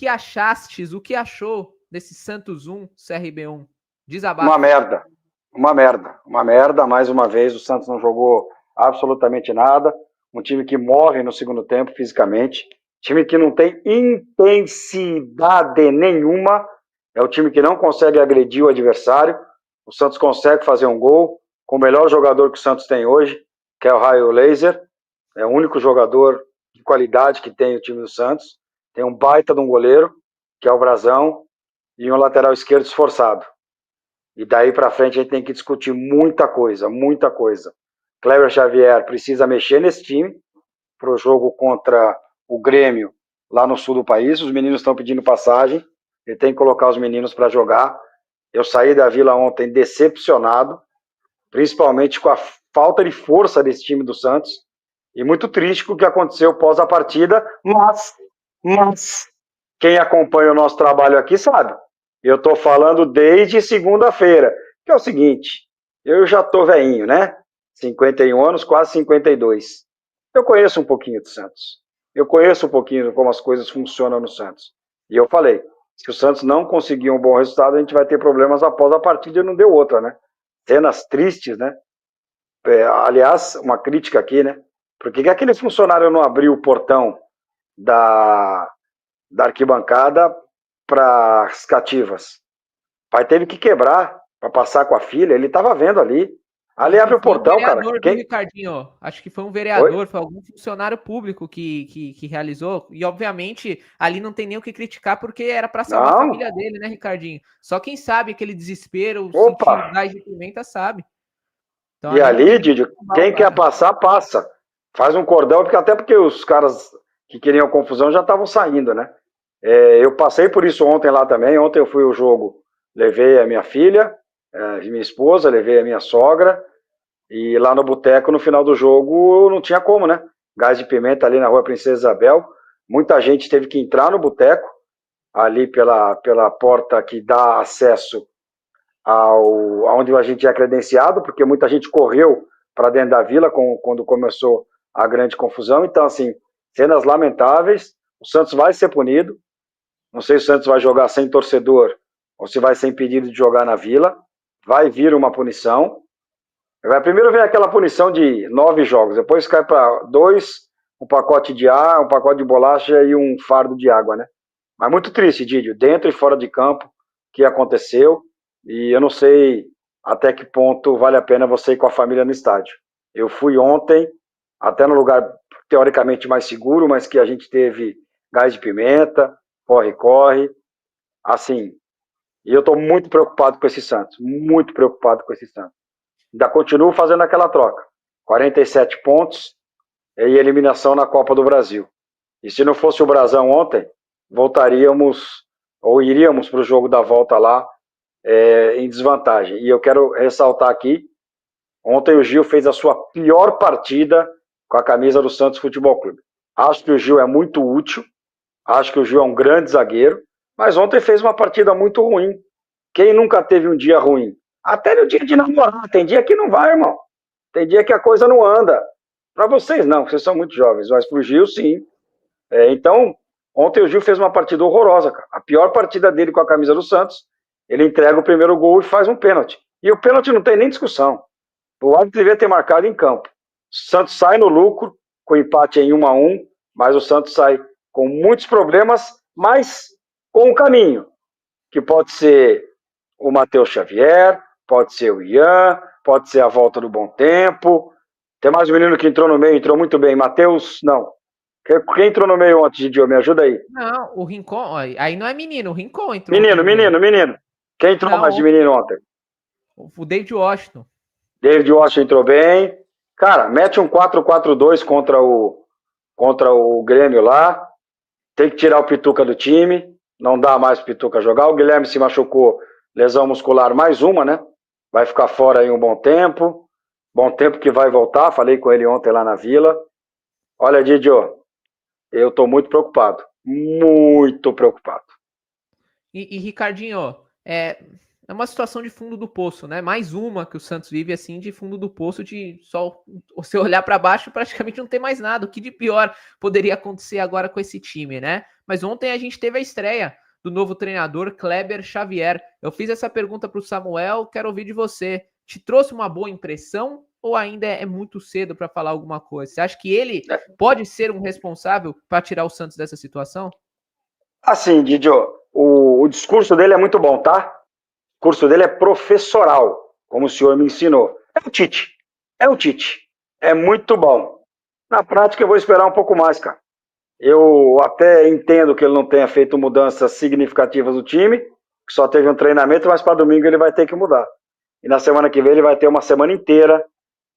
que achastes, o que achou desse Santos 1, CRB 1? Desabafo. Uma merda. Mais uma vez, o Santos não jogou absolutamente nada. Um time que morre no segundo tempo fisicamente. Time que não tem intensidade nenhuma. É o time que não consegue agredir o adversário. O Santos consegue fazer um gol com o melhor jogador que o Santos tem hoje, que é o Raio Laser. É o único jogador de qualidade que tem o time do Santos. Tem um baita de um goleiro, que é o Brazão, e um lateral esquerdo esforçado. E daí para frente a gente tem que discutir muita coisa. Cléber Xavier precisa mexer nesse time para o jogo contra o Grêmio lá no sul do país. Os meninos estão pedindo passagem, ele tem que colocar os meninos para jogar. Eu saí da Vila ontem decepcionado, principalmente com a falta de força desse time do Santos, e muito triste com o que aconteceu pós a partida, mas quem acompanha o nosso trabalho aqui sabe. Eu estou falando desde segunda-feira, que é o seguinte, eu já estou velhinho, né? 51 anos, quase 52. Eu conheço um pouquinho do Santos. Eu conheço um pouquinho de como as coisas funcionam no Santos. E eu falei, se o Santos não conseguir um bom resultado, a gente vai ter problemas após a partida e não deu outra, né? Cenas tristes, né? Aliás, uma crítica aqui, né? Por que aquele funcionário não abriu o portão da arquibancada para as cativas? O pai teve que quebrar para passar com a filha, ele estava vendo ali. Ali abre o portão, cara. Quem? Ricardinho, acho que foi um vereador, Oi? Foi algum funcionário público que realizou, e obviamente ali não tem nem o que criticar, porque era para salvar a família dele, né, Ricardinho? Só quem sabe aquele desespero, sentir gás de pimenta, sabe. Então, e ali, Didio, quem quer passar, passa. Faz um cordão, até porque os caras que queriam confusão já estavam saindo, né? Eu passei por isso ontem lá também. Ontem eu fui ao jogo, levei a minha filha, minha esposa, levei a minha sogra, e lá no boteco, no final do jogo, não tinha como, né? Gás de pimenta ali na rua Princesa Isabel. Muita gente teve que entrar no boteco, ali pela porta que dá acesso aonde a gente é credenciado, porque muita gente correu para dentro da vila quando começou a grande confusão. Então, assim, cenas lamentáveis. O Santos vai ser punido. Não sei se o Santos vai jogar sem torcedor ou se vai ser impedido de jogar na vila. Vai vir uma punição. Primeiro vem aquela punição de 9 jogos, depois cai para 2, um pacote de ar, um pacote de bolacha e um fardo de água, né? Mas muito triste, Didio, dentro e fora de campo, o que aconteceu. E eu não sei até que ponto vale a pena você ir com a família no estádio. Eu fui ontem, até no lugar teoricamente mais seguro, mas que a gente teve gás de pimenta, corre-corre, assim. E eu estou muito preocupado com esse Santos, muito preocupado com esse Santos. Ainda continuo fazendo aquela troca. 47 pontos e eliminação na Copa do Brasil. E se não fosse o Brasão ontem, voltaríamos, ou iríamos para o jogo da volta lá, em desvantagem. E eu quero ressaltar aqui, ontem o Gil fez a sua pior partida com a camisa do Santos Futebol Clube. Acho que o Gil é muito útil, acho que o Gil é um grande zagueiro, mas ontem fez uma partida muito ruim. Quem nunca teve um dia ruim? Até no dia de namorar, tem dia que não vai, irmão. Tem dia que a coisa não anda. Para vocês não, vocês são muito jovens, mas pro Gil sim. Então, ontem o Gil fez uma partida horrorosa, cara. A pior partida dele com a camisa do Santos. Ele entrega o primeiro gol e faz um pênalti. E o pênalti não tem nem discussão. O árbitro devia ter marcado em campo. O Santos sai no lucro, com empate em 1-1, mas o Santos sai com muitos problemas, mas com um caminho, que pode ser o Matheus Xavier, pode ser o Ian, pode ser a volta do Bom Tempo. Tem mais um menino que entrou no meio, entrou muito bem. Matheus, não. Quem entrou no meio ontem, Didio? Me ajuda aí. Não, o Rincon, aí não é menino, o Rincon entrou. Menino. Quem entrou mais de menino ontem? O David Washington. David Washington entrou bem. Cara, mete um 4-4-2 contra o Grêmio lá. Tem que tirar o Pituca do time. Não dá mais pro Pituca jogar. O Guilherme se machucou, lesão muscular, mais uma, né? Vai ficar fora aí um bom tempo. Bom tempo que vai voltar. Falei com ele ontem lá na Vila. Olha, Didio, eu tô muito preocupado. Muito preocupado. E Ricardinho, é uma situação de fundo do poço, né? Mais uma que o Santos vive assim de fundo do poço, de só você olhar para baixo praticamente não tem mais nada. O que de pior poderia acontecer agora com esse time, né? Mas ontem a gente teve a estreia do novo treinador, Kleber Xavier. Eu fiz essa pergunta para o Samuel, quero ouvir de você. Te trouxe uma boa impressão ou ainda é muito cedo para falar alguma coisa? Você acha que ele pode ser um responsável para tirar o Santos dessa situação? Assim, Didio, o discurso dele é muito bom, tá? O curso dele é professoral, como o senhor me ensinou. É o Tite. É o Tite. É muito bom. Na prática, eu vou esperar um pouco mais, cara. Eu até entendo que ele não tenha feito mudanças significativas no time, que só teve um treinamento, mas para domingo ele vai ter que mudar. E na semana que vem ele vai ter uma semana inteira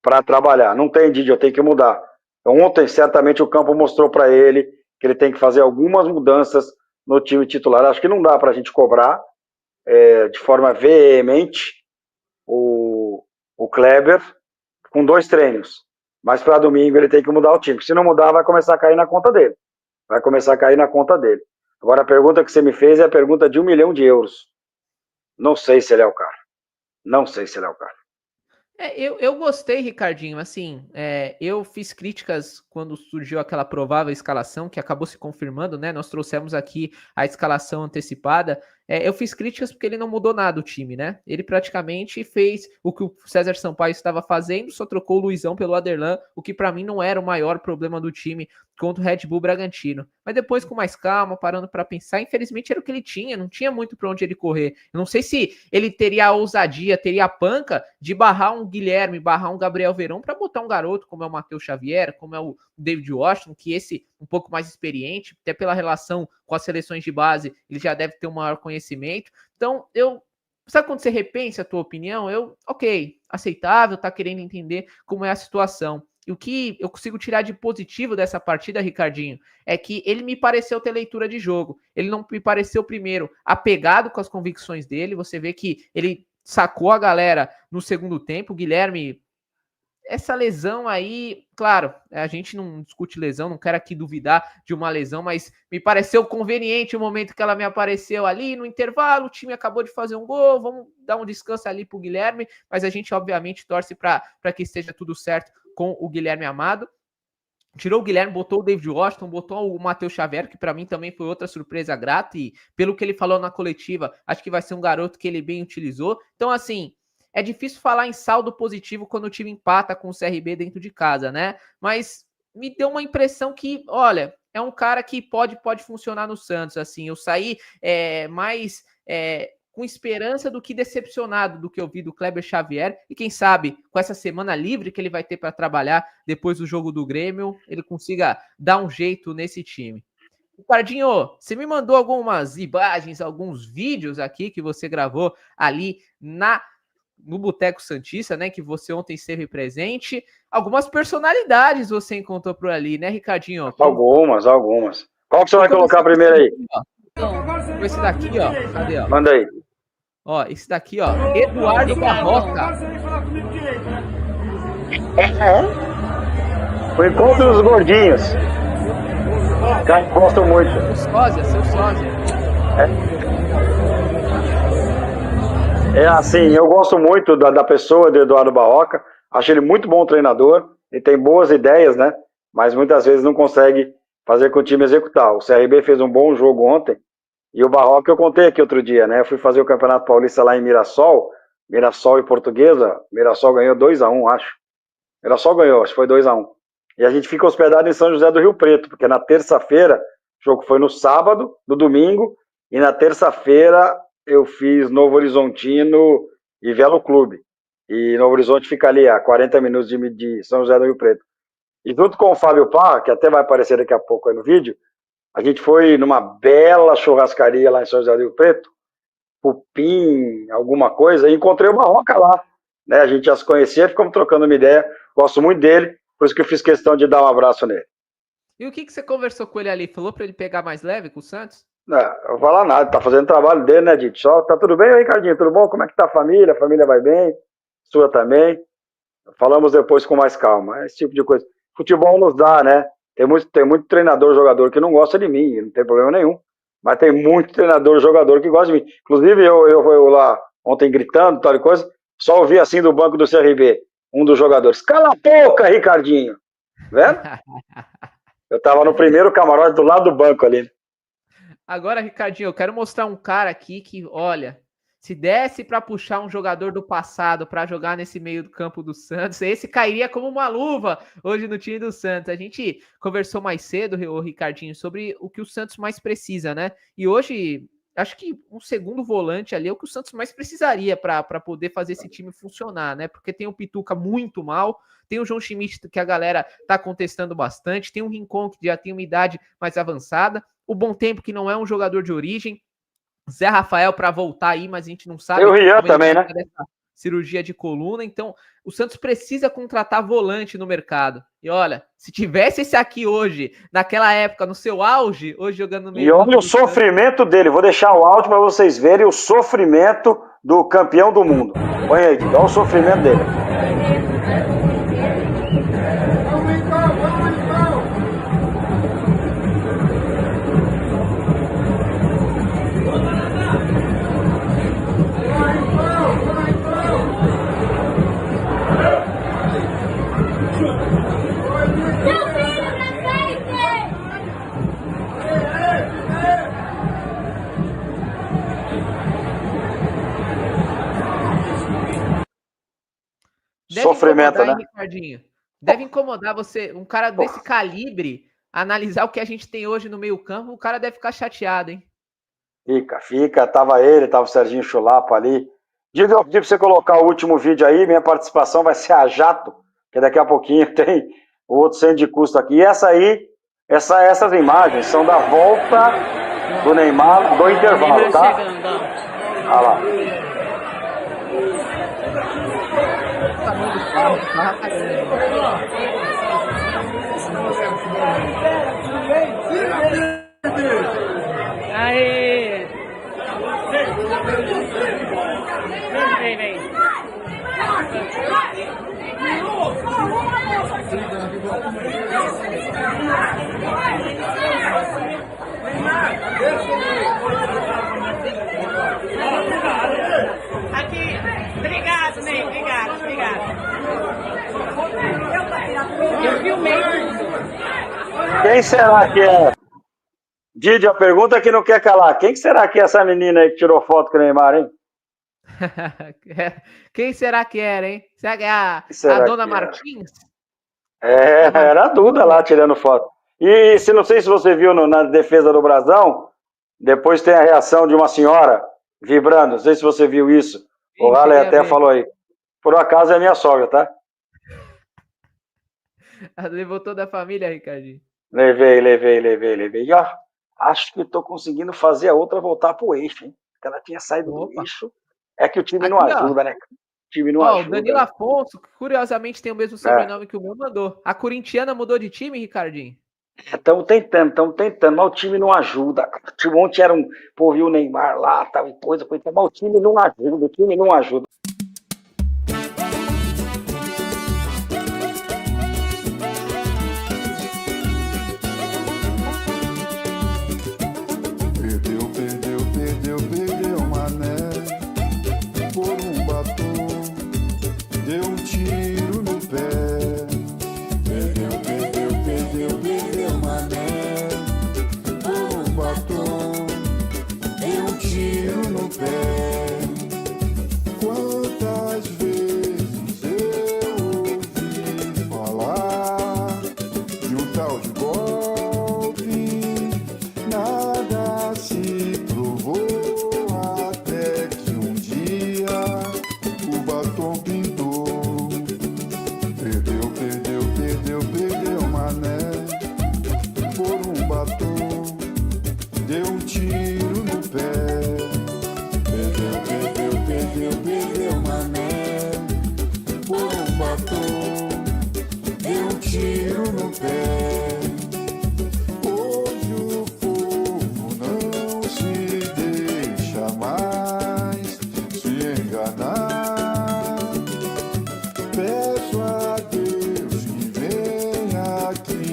para trabalhar. Não tem, Didi, eu tenho que mudar. Então, ontem, certamente, o campo mostrou para ele que ele tem que fazer algumas mudanças no time titular. Acho que não dá para a gente cobrar de forma veemente o Kleber com 2 treinos. Mas para domingo ele tem que mudar o time. Se não mudar, vai começar a cair na conta dele. Vai começar a cair na conta dele. Agora, a pergunta que você me fez é a pergunta de 1 milhão de euros. Não sei se ele é o cara. Não sei se ele é o cara. Eu gostei, Ricardinho. Assim, eu fiz críticas quando surgiu aquela provável escalação, que acabou se confirmando, né? Nós trouxemos aqui a escalação antecipada. Eu fiz críticas porque ele não mudou nada o time, né? Ele praticamente fez o que o César Sampaio estava fazendo, só trocou o Luizão pelo Aderlan, o que para mim não era o maior problema do time contra o Red Bull Bragantino. Mas depois, com mais calma, parando para pensar, infelizmente era o que ele tinha, não tinha muito para onde ele correr. Eu não sei se ele teria a ousadia, teria a panca de barrar um Guilherme, barrar um Gabriel Veron para botar um garoto como é o Matheus Xavier, como é o David Washington, que esse um pouco mais experiente, até pela relação com as seleções de base, ele já deve ter um maior conhecimento. Então, sabe quando você repensa a tua opinião? Ok, aceitável, tá querendo entender como é a situação. E o que eu consigo tirar de positivo dessa partida, Ricardinho, é que ele me pareceu ter leitura de jogo. Ele não me pareceu, primeiro, apegado com as convicções dele. Você vê que ele sacou a galera no segundo tempo. O Guilherme, essa lesão aí, claro, a gente não discute lesão, não quero aqui duvidar de uma lesão, mas me pareceu conveniente o momento que ela me apareceu ali no intervalo, o time acabou de fazer um gol, vamos dar um descanso ali pro Guilherme, mas a gente obviamente torce para que esteja tudo certo com o Guilherme Amado. Tirou o Guilherme, botou o David Washington, botou o Matheus Xavier, que para mim também foi outra surpresa grata, e pelo que ele falou na coletiva, acho que vai ser um garoto que ele bem utilizou. Então, assim, é difícil falar em saldo positivo quando o time empata com o CRB dentro de casa, né? Mas me deu uma impressão que, olha, é um cara que pode funcionar no Santos, assim. Eu saí mais com esperança do que decepcionado do que eu vi do Kleber Xavier, e quem sabe, com essa semana livre que ele vai ter para trabalhar depois do jogo do Grêmio, ele consiga dar um jeito nesse time. Ricardinho, você me mandou algumas imagens, alguns vídeos aqui que você gravou ali no Boteco Santista, né, que você ontem esteve presente. Algumas personalidades você encontrou por ali, né, Ricardinho? Algumas. Qual que você vai colocar primeiro aí? Esse daqui, ó. Cadê, ó? Manda aí. Ó, esse daqui, ó. Eduardo Barroca. O encontro dos gordinhos. Cara, gosto muito. Seu sósia. Assim, eu gosto muito da pessoa de Eduardo Barroca. Acho ele muito bom treinador. Ele tem boas ideias, né? Mas muitas vezes não consegue fazer com o time executar. O CRB fez um bom jogo ontem. E o Barroca eu contei aqui outro dia, né? Eu fui fazer o Campeonato Paulista lá em Mirassol e Portuguesa. Mirassol ganhou 2-1, acho. Mirassol ganhou, acho que foi 2-1. E a gente fica hospedado em São José do Rio Preto, porque na terça-feira, o jogo foi no sábado, no domingo, e na terça-feira eu fiz Novo Horizontino e Velo Clube. E Novo Horizonte fica ali a 40 minutos de São José do Rio Preto. E junto com o Fábio Pá, que até vai aparecer daqui a pouco aí no vídeo, a gente foi numa bela churrascaria lá em São José do Rio Preto, Pupim, alguma coisa, e encontrei o Barroca lá. Né? A gente já se conhecia, ficamos trocando uma ideia, gosto muito dele, por isso que eu fiz questão de dar um abraço nele. E o que você conversou com ele ali? Falou para ele pegar mais leve com o Santos? Não, eu vou falar nada, tá fazendo o trabalho dele, né, Dito? Só, tá tudo bem, Ricardinho? Tudo bom? Como é que tá a família? A família vai bem? Sua também? Falamos depois com mais calma. Esse tipo de coisa. Futebol nos dá, né? Tem muito treinador, jogador que não gosta de mim, não tem problema nenhum. Mas tem muito treinador, jogador que gosta de mim. Inclusive, eu lá ontem gritando, tal coisa, só ouvi assim do banco do CRB, um dos jogadores. Cala a boca, Ricardinho! Vendo? Eu tava no primeiro camarote do lado do banco ali. Agora, Ricardinho, eu quero mostrar um cara aqui que, olha, se desse para puxar um jogador do passado para jogar nesse meio do campo do Santos, esse cairia como uma luva hoje no time do Santos. A gente conversou mais cedo, o Ricardinho, sobre o que o Santos mais precisa, né? E hoje, acho que um segundo volante ali é o que o Santos mais precisaria para poder fazer esse time funcionar, né? Porque tem o Pituca muito mal, tem o João Schmidt que a galera tá contestando bastante, tem o Rincon que já tem uma idade mais avançada, o Bom Tempo que não é um jogador de origem, Zé Rafael para voltar aí, mas a gente não sabe. Tem o Rian também, né? Cirurgia de coluna, então o Santos precisa contratar volante no mercado. E olha, se tivesse esse aqui hoje, naquela época, no seu auge, hoje jogando no meio. E olha o sofrimento dele, vou deixar o áudio para vocês verem o sofrimento do campeão do mundo. Põe aí, olha o sofrimento dele. Deve sofrimento, né? Ricardinho. Deve incomodar você, um cara desse calibre, analisar o que a gente tem hoje no meio-campo, o cara deve ficar chateado, hein? Fica. Tava o Serginho Chulapa ali. Eu pedi pra você colocar o último vídeo aí, minha participação vai ser a jato, que daqui a pouquinho tem o outro centro de custo aqui. E essas imagens são da volta do Neymar do intervalo, tá? Olha lá. Aí. Vem. Aqui. Obrigado, Ney. Obrigado. Eu filmei tudo. Quem será que é? Didi, a pergunta que não quer calar. Quem será que é essa menina aí que tirou foto com o Neymar, hein? Quem será que era, hein? Será que é a dona Martins? Era a Duda lá tirando foto. E não sei se você viu na defesa do Brasão, depois tem a reação de uma senhora vibrando. Não sei se você viu isso. O Raleigh até falou aí. Por acaso é minha sogra, tá? Levou toda a família, Ricardinho? Levei. Ó, acho que estou conseguindo fazer a outra voltar pro eixo, hein? Porque ela tinha saído do eixo. É que o time aqui, não ajuda, né? O time não ajuda. O Danilo Afonso, que curiosamente tem o mesmo sobrenome que o meu, mandou. A corintiana mudou de time, Ricardinho? Estamos tentando, mas o time não ajuda. Ontem era viu o Neymar lá, tal coisa, mas o time não ajuda. Perdeu, mané, por um batom, deu um tiro no pé. Perdeu, mané, por um batom, deu um tiro no pé. Quantas vezes eu ouvi falar de um tal de golpe, nada se provou até que um dia o batom pintou. Perdeu, mané, por um batom, deu um tiro no pé. Perdeu, mané, por um batom, deu um tiro no pé. Hoje o povo não se deixa mais se enganar. Peço a Deus que venha aqui,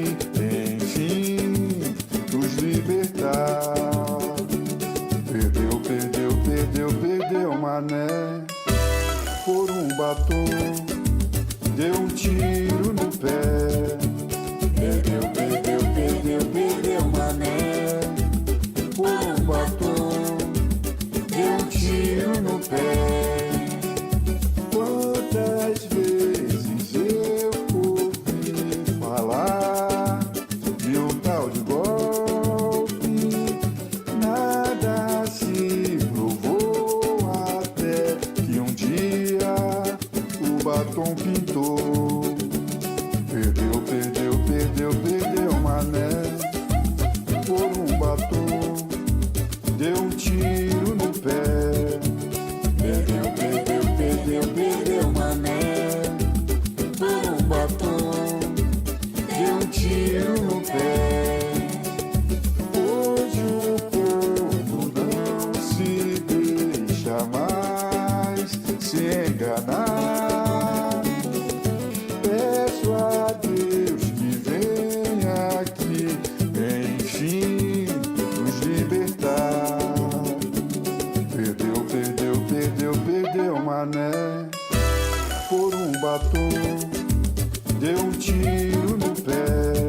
enfim, nos libertar. Perdeu, mané, por um batom, deu um tiro no pé. Perdeu, mané, por um batom pintou. Perdeu, perdeu, perdeu, perdeu, mané. Por um batom, deu um tiro no pé. Perdeu, perdeu, perdeu, perdeu, mané. Por um batom, deu um tiro no pé. Hoje o povo não se deixa mais se enganar. Peço a Deus que venha aqui, enfim, nos libertar. Perdeu, perdeu, perdeu, perdeu, mané. Por um batom, deu um tiro no pé.